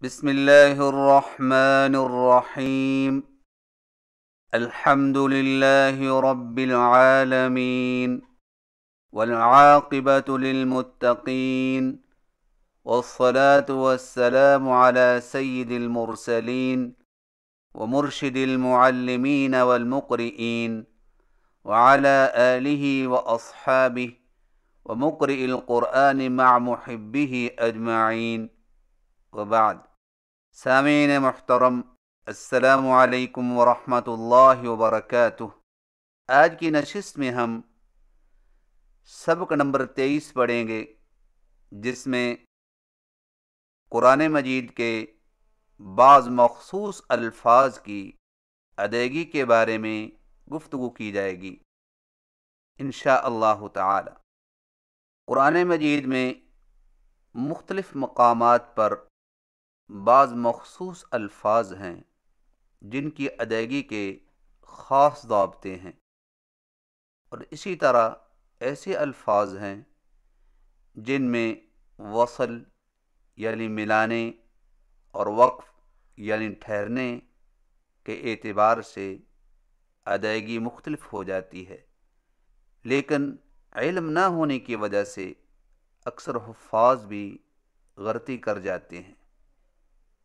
بسم اللہ الرحمن الرحیم الحمد للہ رب العالمین والعاقبۃ للمتقین والصلاة والسلام علی سید المرسلین ومرشد المعلمین والمقرئین وعلى آلہ واصحابہ ومقرئ القرآن مع محبہ اجمعین وبعد۔ سامعین محترم، السلام علیکم ورحمۃ اللہ وبرکاتہ۔ آج کی نشست میں ہم سبق نمبر 23 پڑھیں گے، جس میں قرآن مجید کے بعض مخصوص الفاظ کی ادائیگی کے بارے میں گفتگو کی جائے گی انشاء اللہ تعالی۔ قرآن مجید میں مختلف مقامات پر بعض مخصوص الفاظ ہیں جن کی ادائیگی کے خاص ضابطے ہیں، اور اسی طرح ایسے الفاظ ہیں جن میں وصل یعنی ملانے اور وقف یعنی ٹھہرنے کے اعتبار سے ادائیگی مختلف ہو جاتی ہے، لیکن علم نہ ہونے کی وجہ سے اکثر حفاظ بھی غلطی کر جاتے ہیں۔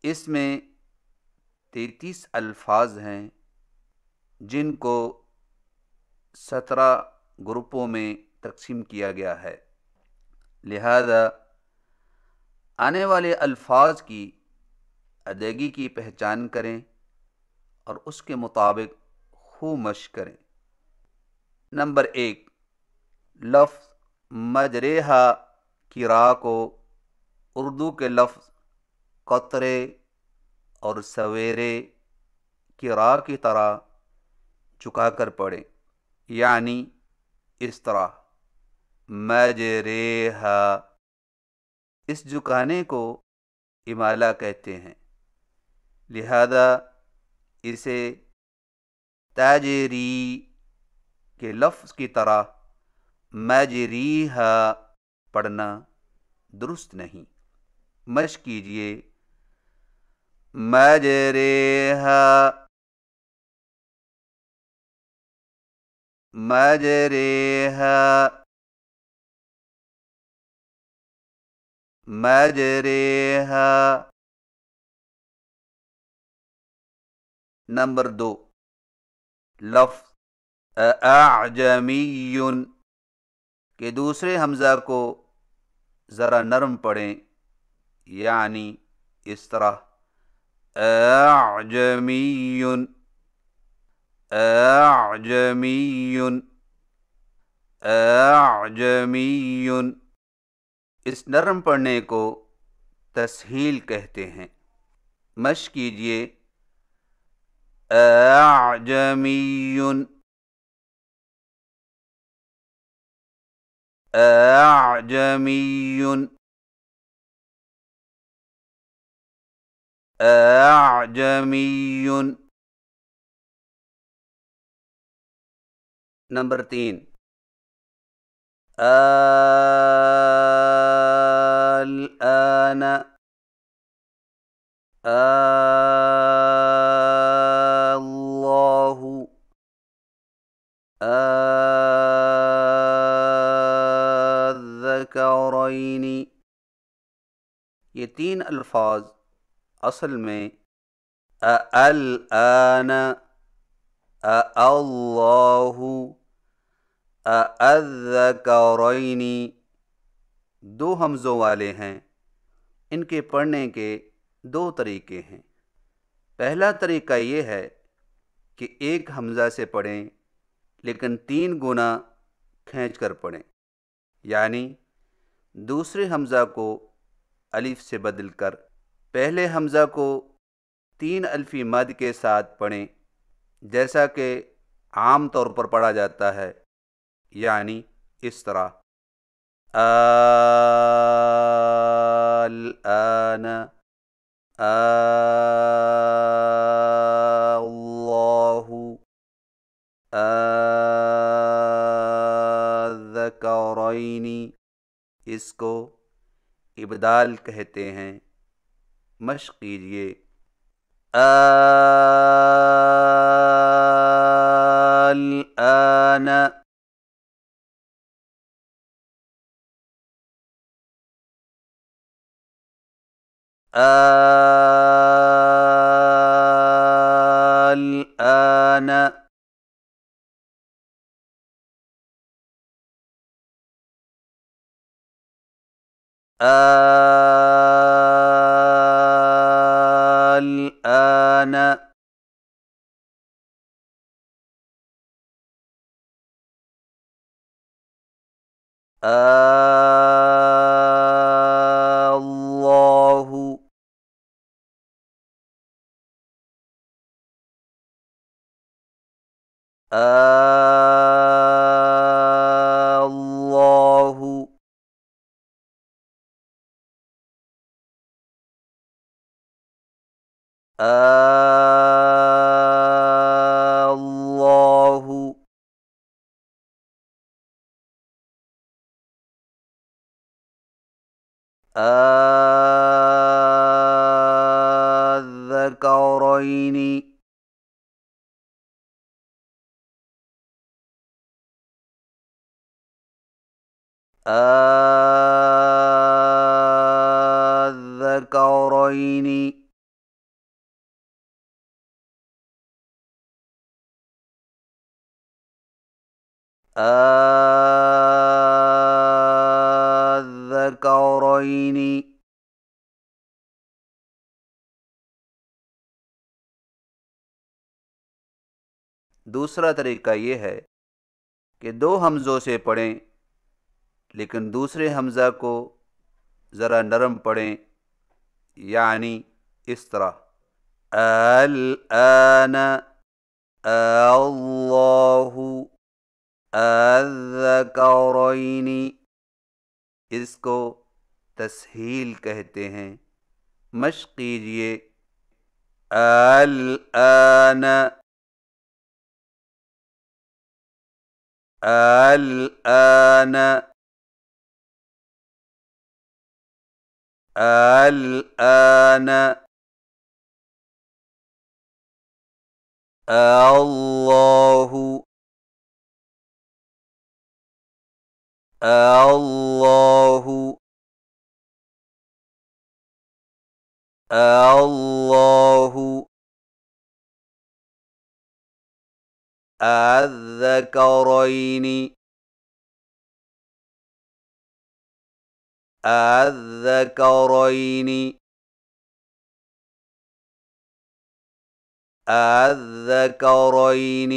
اس میں 33 الفاظ ہیں جن کو 17 گروپوں میں تقسیم کیا گیا ہے، لہذا آنے والے الفاظ کی ادائیگی کی پہچان کریں اور اس کے مطابق خوب مشق کریں۔ نمبر 1، لفظ مجریحا کی راہ کو اردو کے لفظ قطرے اور سویرے کی راہ کی طرح جھکا کر پڑھیں، یعنی اس طرح مجریحا۔ اس جھکانے کو امالہ کہتے ہیں، لہذا اسے تجری کے لفظ کی طرح مجریحا پڑھنا درست نہیں۔ مشق کیجئے، مجریحا مجریحا مجریحا۔ نمبر 2، لفظ اعجمی کے دوسرے حمزہ کو ذرا نرم پڑھیں، یعنی اس طرح اعجمی اعجمی اعجمی۔ اس نرم پڑھنے کو تسہیل کہتے ہیں۔ مشق کیجئے، اعجمی اعجمی اعجمی۔ نمبر 3، الآن اللہ الذکرین۔ یہ 3 الفاظ اصل میں الآن، اللہ، الذکرین 2 حمزوں والے ہیں۔ ان کے پڑھنے کے 2 طریقے ہیں۔ پہلا طریقہ یہ ہے کہ ایک حمزہ سے پڑھیں لیکن 3 گنا کھینچ کر پڑھیں، یعنی دوسرے حمزہ کو الف سے بدل کر پہلے حمزہ کو 3 الفی مد کے ساتھ پڑھیں، جیسا کہ عام طور پر پڑھا جاتا ہے، یعنی اس طرح الآن اللہ الذکرین۔ اس کو ابدال کہتے ہیں، مشق کیجیے. الآن. الآن. الآن. اللہ. اللہ. اللہ. الذکرین. الذکرین. الذکرین. دوسرا طریقہ یہ ہے کہ دو حمزوں سے پڑھیں، لیکن دوسرے حمزہ کو ذرا نرم پڑھیں، یعنی اس طرح الآن، اللہ، الذکرین. اس کو تسہیل کہتے ہیں. مشق کیجیے. الآن، الآن، الآن. اللہ، اللہ، اللہ. الذکرین، الذکرین، الذکرین.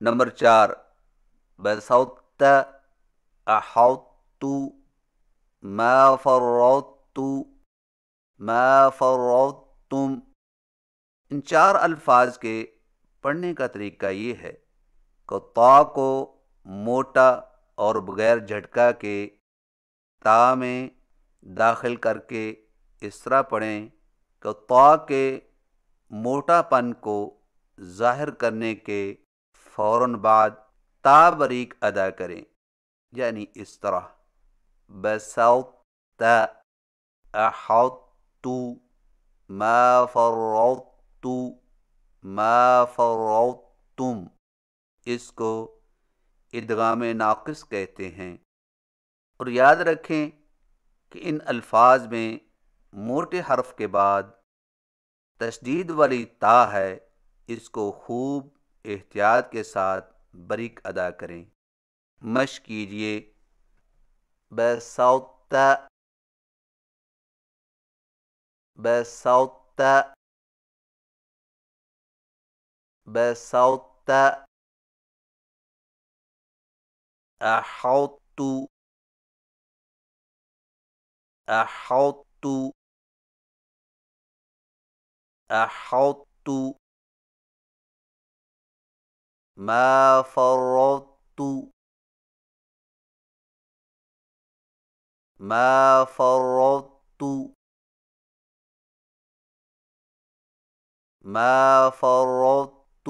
نمبر 4، بسطت، احطت، ما فرطت، ما فرطتم. ان 4 الفاظ کے پڑھنے کا طریقہ یہ ہے کہ طا کو موٹا اور بغیر جھٹکا کے تا میں داخل کر کے اس طرح پڑھیں کہ طا کے موٹا پن کو ظاہر کرنے کے فوراً بعد تا بریک ادا کریں، یعنی اس طرح بسطت، احطت، ما فرطت، ما فرطتم. اس کو ادغام ناقص کہتے ہیں. اور یاد رکھیں کہ ان الفاظ میں موٹے حرف کے بعد تشدید والی تا ہے، اس کو خوب احتیاط کے ساتھ بریک ادا کریں. مشق کیجیے. بسطت، بسطت، بسطت، احطت، احطت، احطت، ما فرطت، ما فرطت، ما فرطت،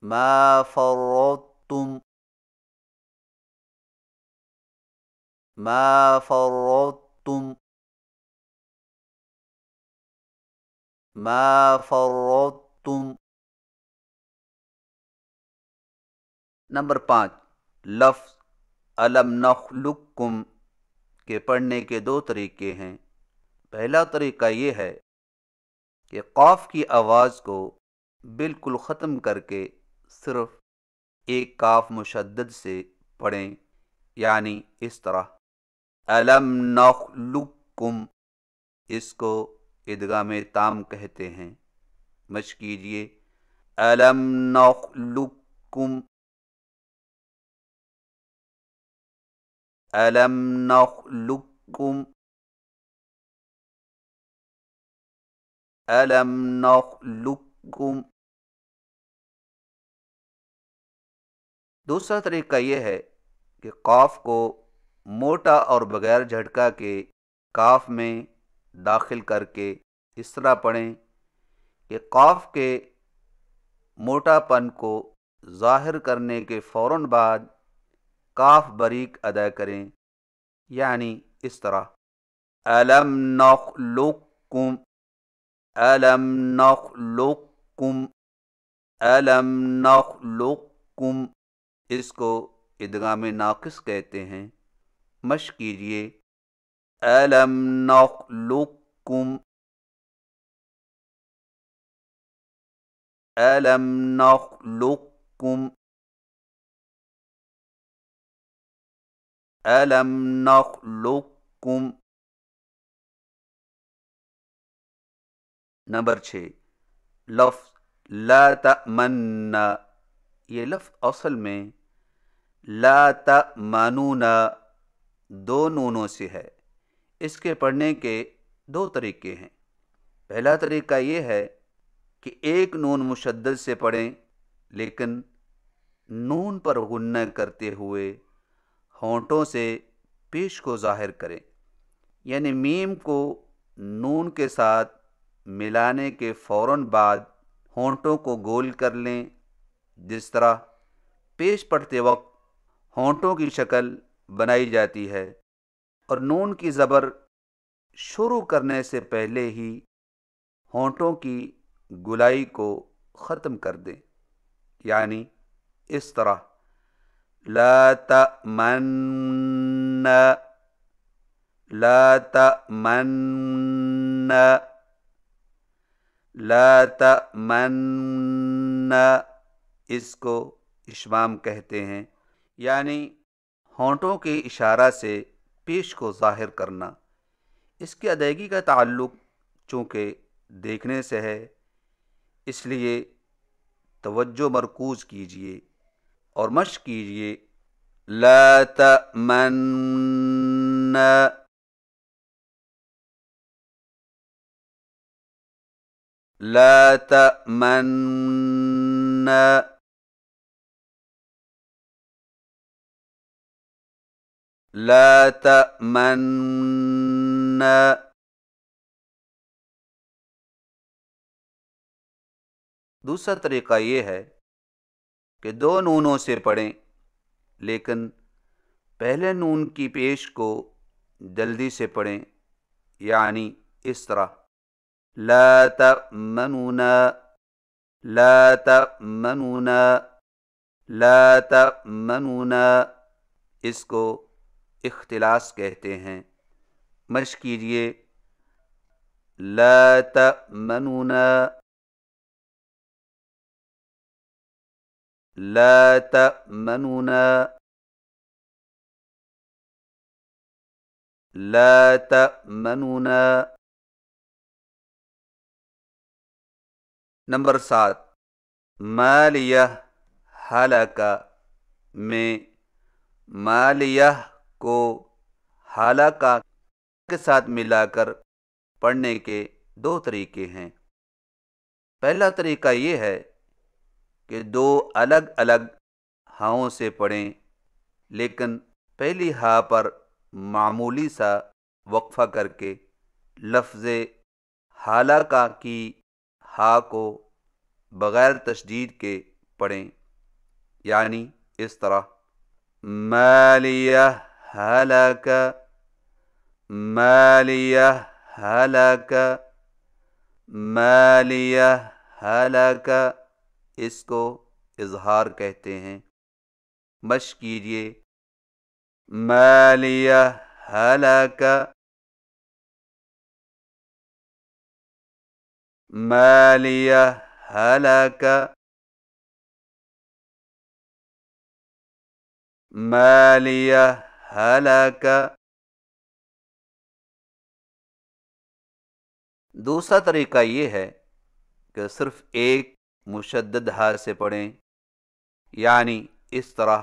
ما فرطتم. ما فرطتم ما فرطتم۔ نمبر 5، لفظ الم نخلقکم کے پڑھنے کے دو طریقے ہیں۔ پہلا طریقہ یہ ہے کہ قاف کی آواز کو بالکل ختم کر کے صرف ایک کاف مشدد سے پڑھیں، یعنی اس طرح الم نخلقکم، اس کو ادغام تام کہتے ہیں۔ مشق کیجئے الم نخلقکم الم نخلقکم الم نخلقکم۔ دوسرا طریقہ یہ ہے کہ قاف کو موٹا اور بغیر جھٹکا کے کاف میں داخل کر کے اس طرح پڑھیں کہ قاف کے موٹا پن کو ظاہر کرنے کے فوراً بعد کاف بریک ادا کریں، یعنی اس طرح الم نخلقکم الم نخلقکم الم نخلقکم، اس کو ادغام ناقص کہتے ہیں۔ مشق کیجئے الم نخلقکم الم نخلقکم الم نخلقکم۔ نمبر 6، لفظ لا تأمن، یہ لفظ اصل میں لا تأمنون دو نونوں سے ہے۔ اس کے پڑھنے کے دو طریقے ہیں۔ پہلا طریقہ یہ ہے کہ ایک نون مشدد سے پڑھیں، لیکن نون پر غنہ کرتے ہوئے ہونٹوں سے پیش کو ظاہر کریں، یعنی میم کو نون کے ساتھ ملانے کے فوراً بعد ہونٹوں کو گول کر لیں، جس طرح پیش پڑھتے وقت ہونٹوں کی شکل بنائی جاتی ہے، اور نون کی زبر شروع کرنے سے پہلے ہی ہونٹوں کی گلائی کو ختم کر دیں، یعنی اس طرح لا تأمن لا تأمن لا تأمن، اس کو اشمام کہتے ہیں، یعنی ہونٹوں کے اشارہ سے پیش کو ظاہر کرنا۔ اس کی ادائیگی کا تعلق چونکہ دیکھنے سے ہے، اس لیے توجہ مرکوز کیجئے اور مشق کیجئے لا تأمن لا تأمن لا تأمن۔ دوسرا طریقہ یہ ہے کہ دو نونوں سے پڑھیں، لیکن پہلے نون کی پیش کو جلدی سے پڑھیں، یعنی اس طرح لا تأمنون لا تأمنون لا تأمنون، اس کو اختلاس کہتے ہیں۔ مشق کیجئے لا تأمنون لا تأمنون لا تأمنون۔ نمبر 7، مالیہ ہلاکہ میں مالیہ کو ہلاکہ کے ساتھ ملا کر پڑھنے کے دو طریقے ہیں۔ پہلا طریقہ یہ ہے کہ دو الگ الگ ہاؤں سے پڑھیں، لیکن پہلی ہا پر معمولی سا وقفہ کر کے لفظ ہلاکہ کی ہا کو بغیر تشدید کے پڑھیں، یعنی اس طرح مالیہ هلك مالية هلك مالية هلك، اس کو اظہار کہتے ہیں. مشق کیجئے. مالية هلك مالية هلك مالية هلك. دوسرا طریقہ یہ ہے کہ صرف ایک مشدد ہا سے پڑھیں، یعنی اس طرح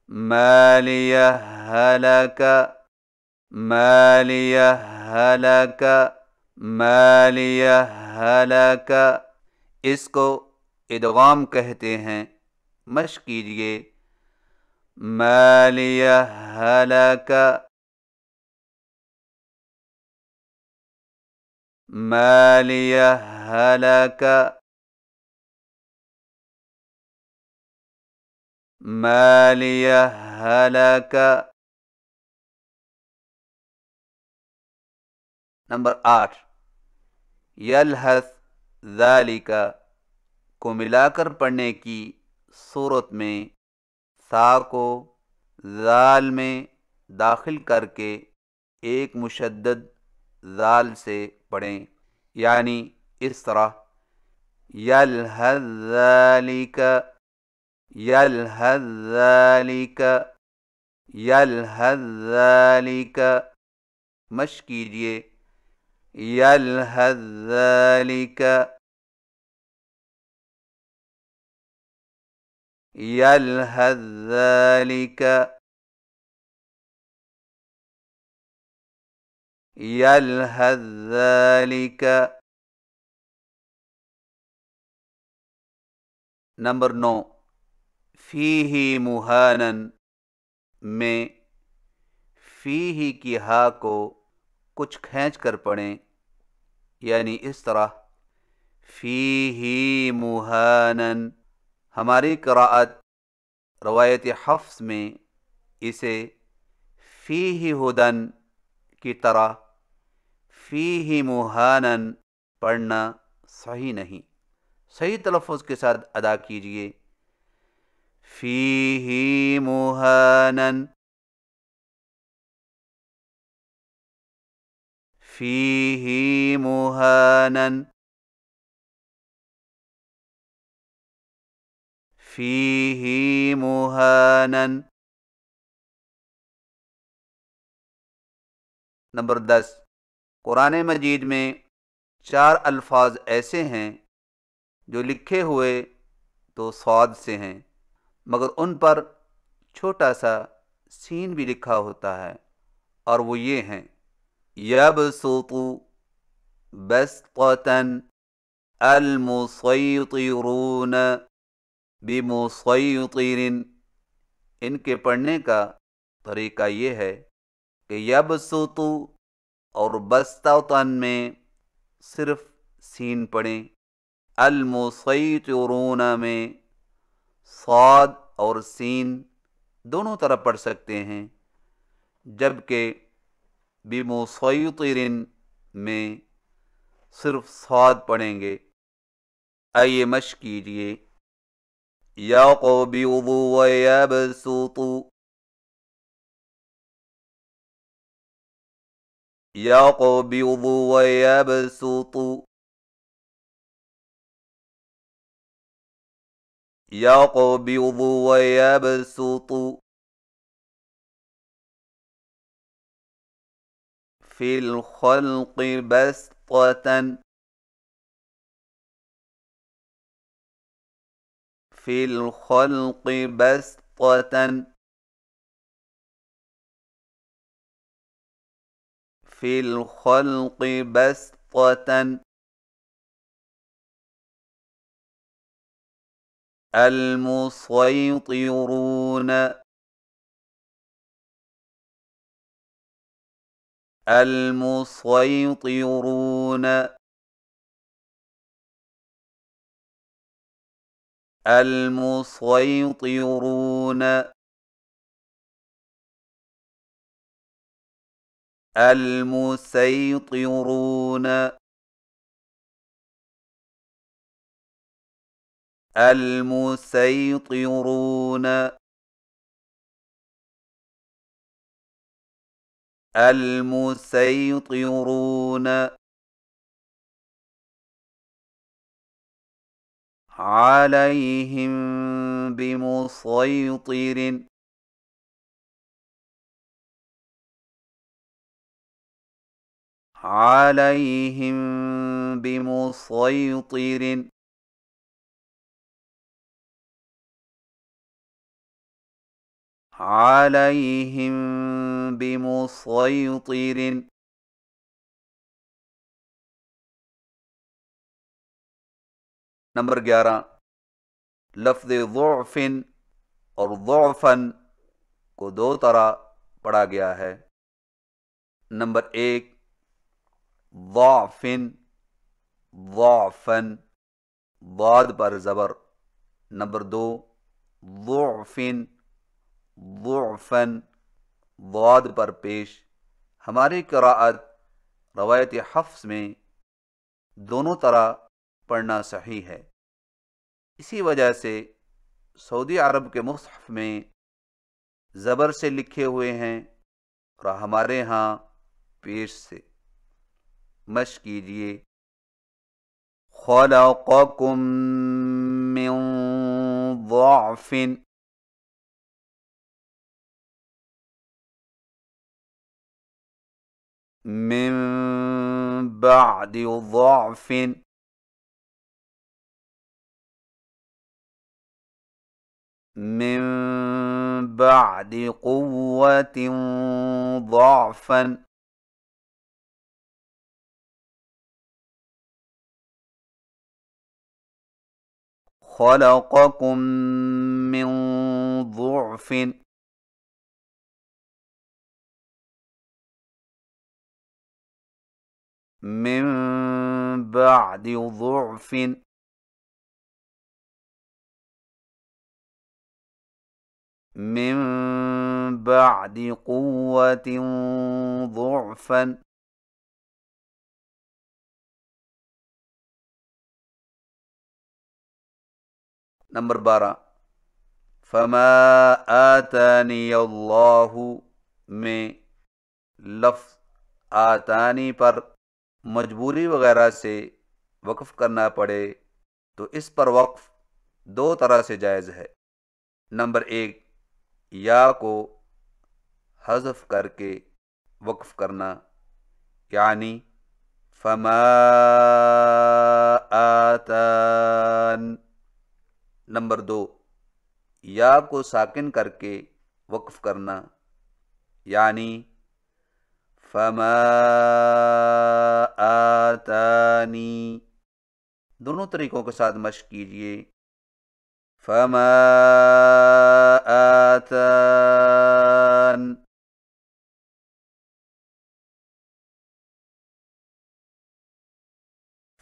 مالية هلك مالية هلك مالية هلك، اس کو ادغام کہتے ہیں. مشق کیجئے. مالية هلك مالية هلك مالية هلك. نمبر 8، یلحظ ذالک کو ملا کر پڑھنے کی صورت میں سا کو ذال میں داخل کر کے ایک مشدد ذال سے پڑھیں، یعنی اس طرح یلحظ ذالک یلحظ ذالک یلحظ ذالک. مشق کیجئے. یلحظ ذالک یلحظ ذالک یلحظ ذالک. نمبر 9، فیہ مہانن میں فیہ کی ہا کو کچھ کھینچ کر پڑھیں، یعنی اس طرح فیہ مہانن. ہماری قراءت روایت حفص میں اسے فیہ ہدن کی طرح فیہ مہانن پڑھنا صحیح نہیں. صحیح تلفظ کے ساتھ ادا کیجئے. فیہ مہانن فیہ مہانن فیہ مہانن. نمبر 10، قرآن مجید میں 4 الفاظ ایسے ہیں جو لکھے ہوئے تو صاد سے ہیں، مگر ان پر چھوٹا سا سین بھی لکھا ہوتا ہے، اور وہ یہ ہیں: یبسط بسطة المسیطرون بمسیطر. ان کے پڑھنے کا طریقہ یہ ہے کہ یبسط اور بسطة میں صرف سین پڑھیں، المسیطرون میں صاد اور سین دونوں طرح پڑھ سکتے ہیں، جبکہ بمسیطر میں صرف صاد پڑھیں گے. آئیے مشق کیجئے. یقبض ویبسط یقبض ویبسط یقبض ویبسط. فی الخلق بسطة فی الخلق بسطة فی الخلق بسطة. المسیطرون المسیطرون المسیطرون. المسيطرون المسيطرون المسيطرون عليهم بمسيطر عليهم بمسيطر عليهم بمسيطر نمبر 11 لفظ ضعف اور ضعفن کو دو طرح پڑھا گیا ہے۔ نمبر 1 ضعفن ضعفن ضاد پر زبر۔ نمبر 2 ضعفن ضعفن ضاد پر پیش۔ ہماری قراءت روایت حفص میں دونوں طرح پڑھنا صحیح ہے، اسی وجہ سے سعودی عرب کے مصحف میں زبر سے لکھے ہوئے ہیں اور ہمارے ہاں پیش سے۔ مشق کیجئے خلقکم من ضعف من بعد ضعف من بعد قوة ضعفا خلقكم من ضعف من بعد ضعف من بعد قوة ضعفا نمبر 12 فما آتانی اللہ میں لفظ آتانی پر مجبوری وغیرہ سے وقف کرنا پڑے تو اس پر وقف دو طرح سے جائز ہے۔ نمبر 1 یا کو حذف کر کے وقف کرنا، یعنی فما آتان۔ نمبر 2 یا کو ساکن کر کے وقف کرنا، یعنی فما آتانی۔ دونوں طریقوں کے ساتھ مشق کیجئے فما آتان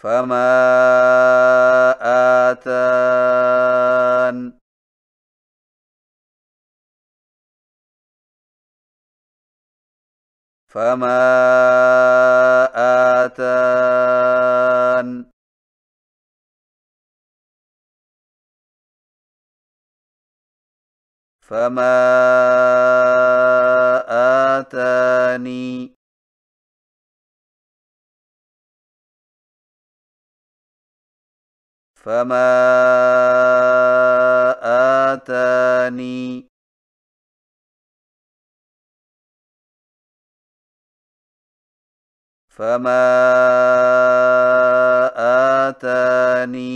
فما آتان فما آتان فما آتانی فما آتانی فما آتانی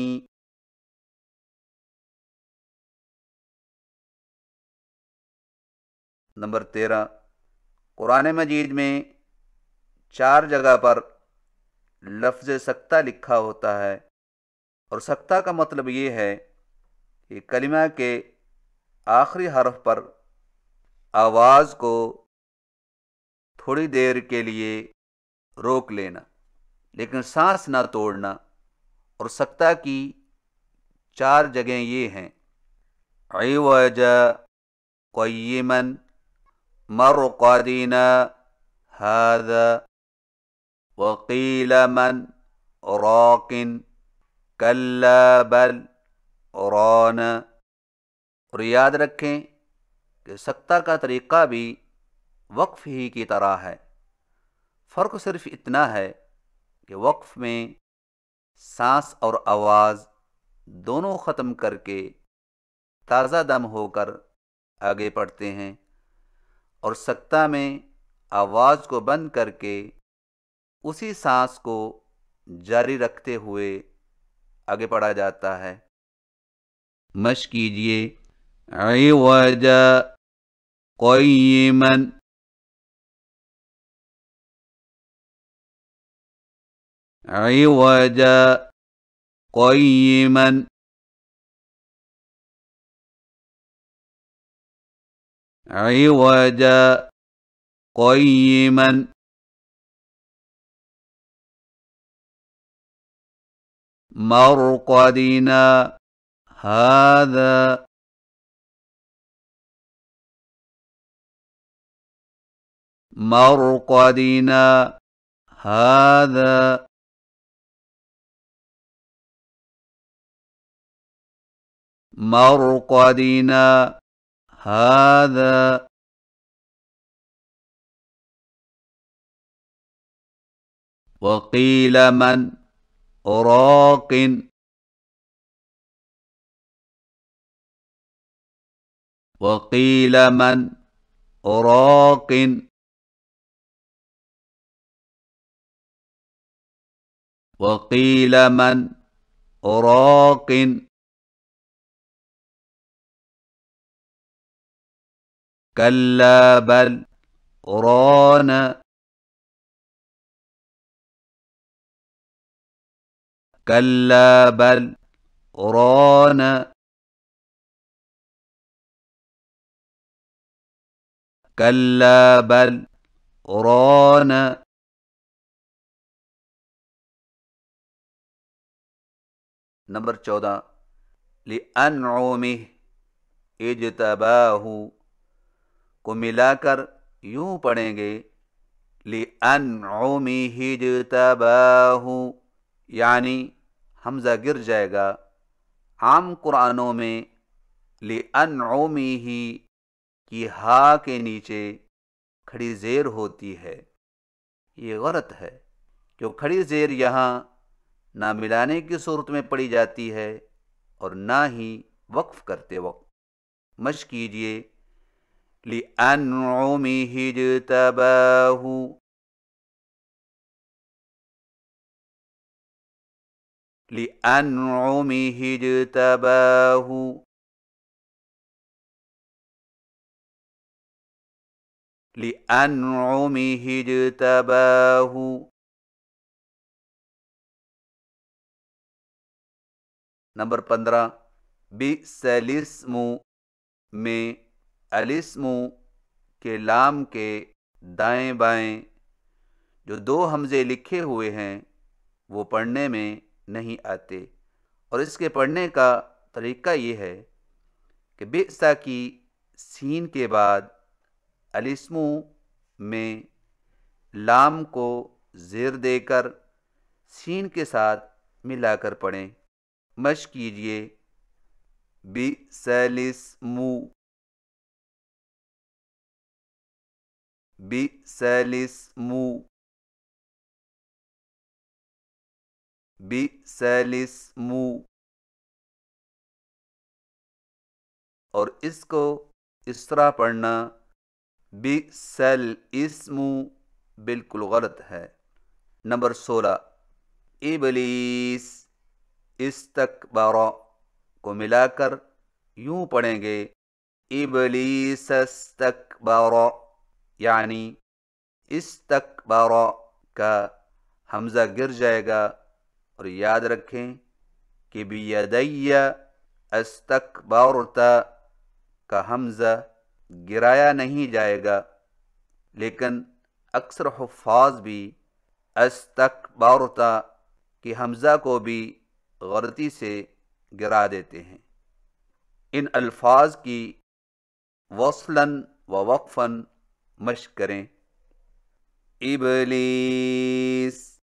نمبر 13 قرآن مجید میں 4 جگہ پر لفظ سکتہ لکھا ہوتا ہے، اور سکتہ کا مطلب یہ ہے کہ کلمہ کے آخری حرف پر آواز کو تھوڑی دیر کے لیے روک لینا لیکن سانس نہ توڑنا۔ اور سکتہ کی 4 جگہیں یہ ہیں: عوجا، قیما، مرقدنا، هذا وقيل من راق كلا بل ران. اور یاد رکھیں کہ سکتہ کا طریقہ بھی وقف ہی کی طرح ہے، فرق صرف اتنا ہے کہ وقف میں سانس اور آواز دونوں ختم کر کے تازہ دم ہو کر آگے بڑھتے ہیں، اور سکتہ میں آواز کو بند کر کے اسی سانس کو جاری رکھتے ہوئے آگے بڑھا جاتا ہے. مشق کیجئے. عوجا قیما عوجا قیما عوجا قیما مرقدنا هذا مرقدنا هذا مرقدنا هذا وقيل من راق وقيل من راق وقيل من راق كلا بل ران كلا بل ران كلا بل ران. نمبر 14 لأنعمه اجتباہ کو ملا کر یوں پڑھیں گے لأنعمه اجتباہ، یعنی حمزہ گر جائے گا. عام قرآنوں میں لأنعمه کی ہا کے نیچے کھڑی زیر ہوتی ہے. یہ غلط ہے کہ کھڑی زیر یہاں نہ ملانے کی صورت میں پڑی جاتی ہے اور نہ ہی وقف کرتے وقت. مشق کیجئے. لأنعمه اجتباہ لأنعمه اجتباہ لأنعمه اجتباہ. نمبر 15 بئس الاسم میں الاسم کے لام کے دائیں بائیں جو 2 حمزے لکھے ہوئے ہیں وہ پڑھنے میں نہیں آتے، اور اس کے پڑھنے کا طریقہ یہ ہے کہ بئسا کی سین کے بعد الاسم میں لام کو زیر دے کر سین کے ساتھ ملا کر پڑھیں. مشق کیجئے. بئس الاسم بئس الاسم بئس الاسم. اور اس کو اس طرح پڑھنا بئس الاسم بالکل غلط ہے. نمبر 16 ابلیس استکبر کو ملا کر یوں پڑھیں گے ابلیس استکبر، یعنی استکبر کا حمزہ گر جائے گا. اور یاد رکھیں کہ بیدی استکبرت کا حمزہ گرایا نہیں جائے گا، لیکن اکثر حفاظ بھی استکبرت کی حمزہ کو بھی غلطی سے گرا دیتے ہیں. ان الفاظ کی وصلاً و وقفاً مشق کریں. إبليس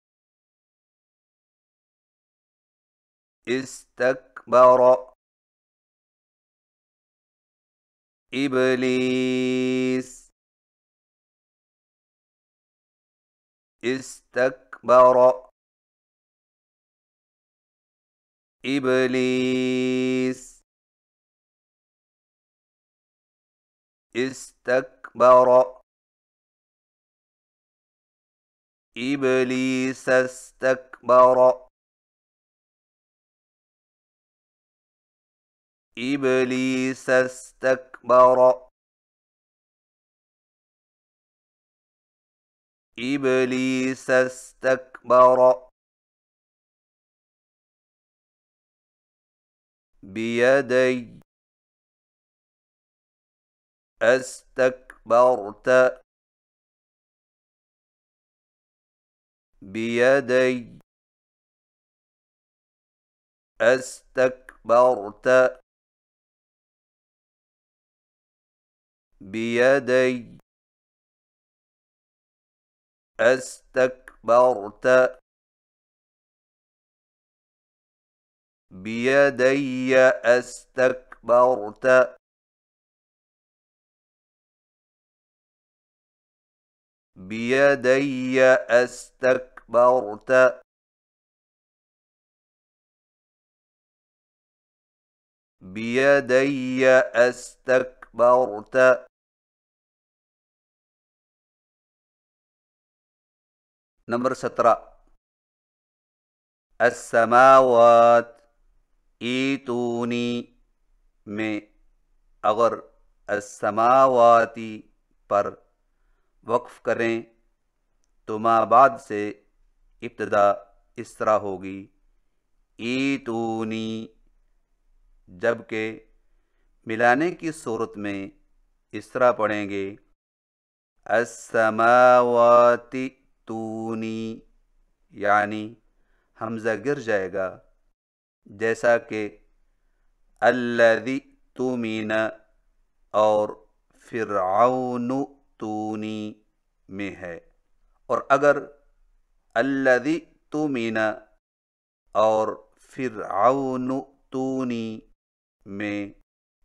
استكبر إبليس استكبر إبليس استكبر إبليس استكبر إبليس استكبر إبليس استكبر بيدي استكبرت بيدي استكبرت بيدي استكبرت بيدي استكبرت بيدي استكبرت بيدي استكبرت نمبر 17 السماوات ایتونی میں اگر السماواتی پر وقف کریں تو ما بعد سے ابتدا اس طرح ہوگی ایتونی، جبکہ ملانے کی صورت میں اس طرح پڑھیں گے السماوات تونی، یعنی حمزہ گر جائے گا، جیسا کہ الذی تؤمن اور فرعون تونی میں ہے۔ اور اگر الذی تؤمن اور فرعون تونی میں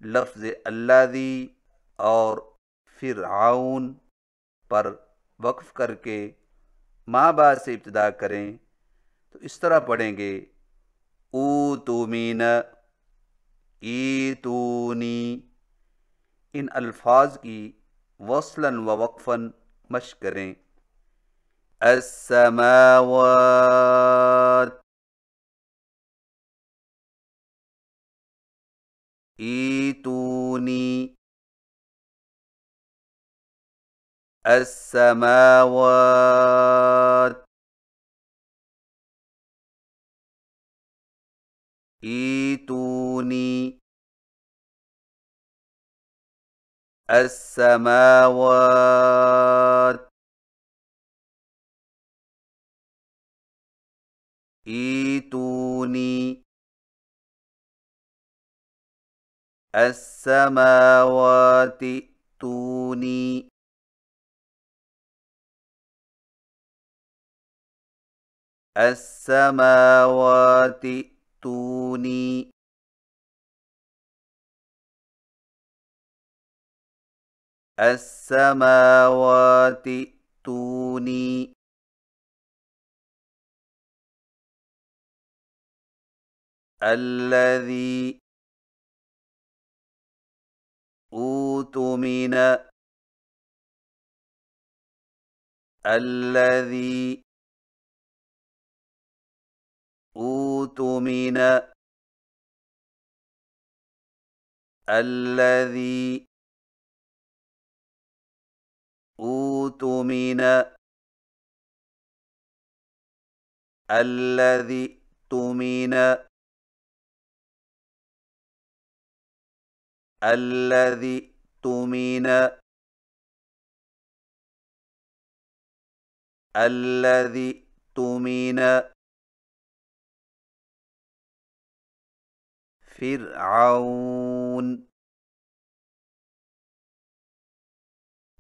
لفظ الذی اور فرعون پر وقف کر کے ما بعد سے ابتدا کریں تو اس طرح پڑھیں گے اوتمین ایتونی۔ ان الفاظ کی وصلاً و وقفاً مشق کریں۔ السماوات ایتونی السماوات ایتونی السماوات ایتونی السماوات تونی السماوات تونی السماوات تونی الذی اؤتمن الذی اؤتمن الذی اؤتمن الذی اؤتمن الذی اؤتمن الذی اؤتمن فرعون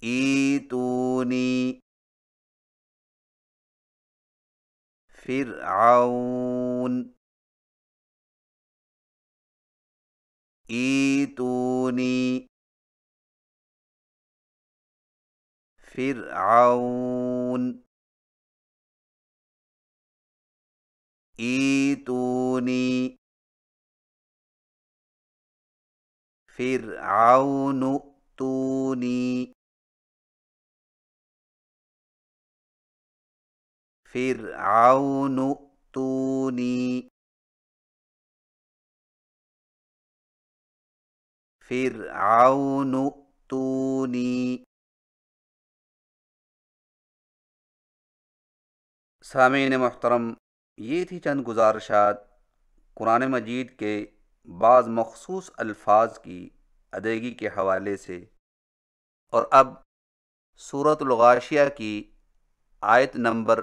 ایتونی فرعون ایتونی فرعون ایتونی فرعون ائتونی فرعون ائتونی فرعون ائتونی۔ سامعین محترم، یہ تھی چند گزارشات قرآن مجید کے بعض مخصوص الفاظ کی ادائیگی کے حوالے سے، اور اب سورۃ الغاشیہ کی آیت نمبر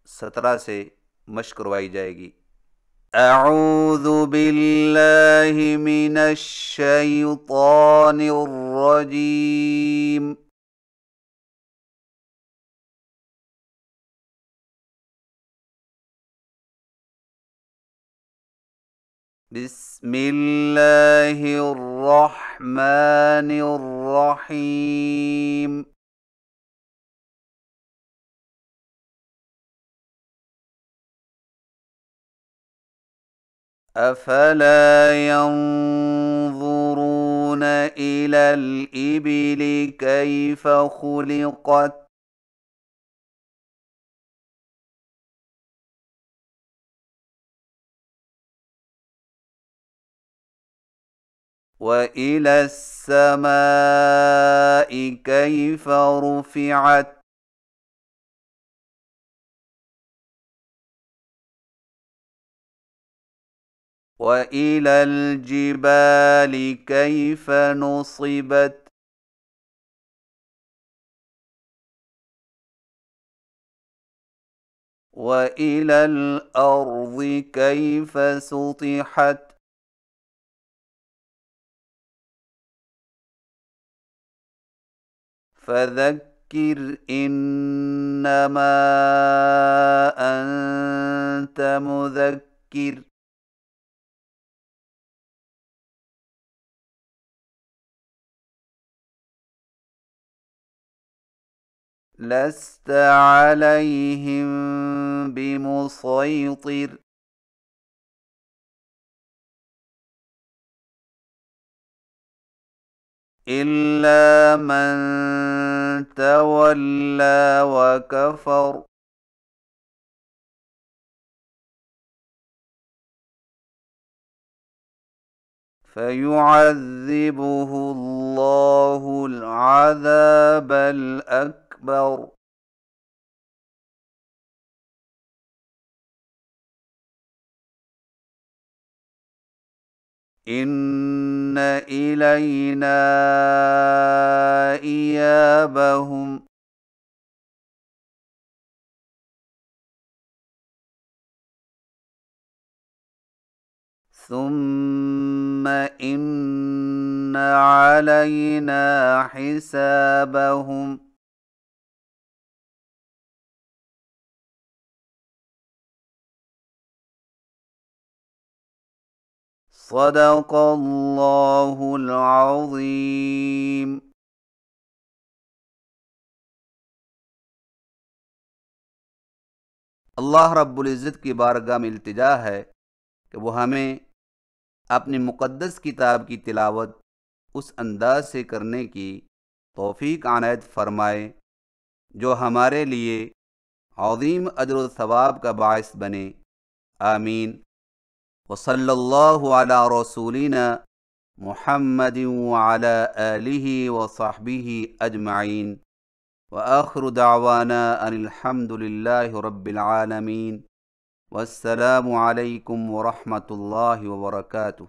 17 سے مشق کروائی جائے گی۔ اعوذ باللہ من الشیطان الرجیم، بسم اللہ الرحمن الرحیم۔ افلا ينظرون الى الابل كيف خلقت وإلى السماء كيف رفعت وإلى الجبال كيف نصبت وإلى الأرض كيف سطحت فذكر إنما أنت مذكر لست عليهم بمسيطر إلا من تولى وكفر فيعذبه الله العذاب الأكبر إن إلينا إيابهم ثم إن علينا حسابهم صدق اللہ العظیم۔ اللہ رب العزت کی بارگاہ میں التجا ہے کہ وہ ہمیں اپنی مقدس کتاب کی تلاوت اس انداز سے کرنے کی توفیق عنایت فرمائے جو ہمارے لیے عظیم اجر و ثواب کا باعث بنے، آمین۔ وصلی اللہ علی رسولنا محمد وعلی آلہ وصحبہ اجمعین، وآخر دعوانا ان الحمد للہ رب العالمین، والسلام علیکم ورحمۃ اللہ وبرکاتہ۔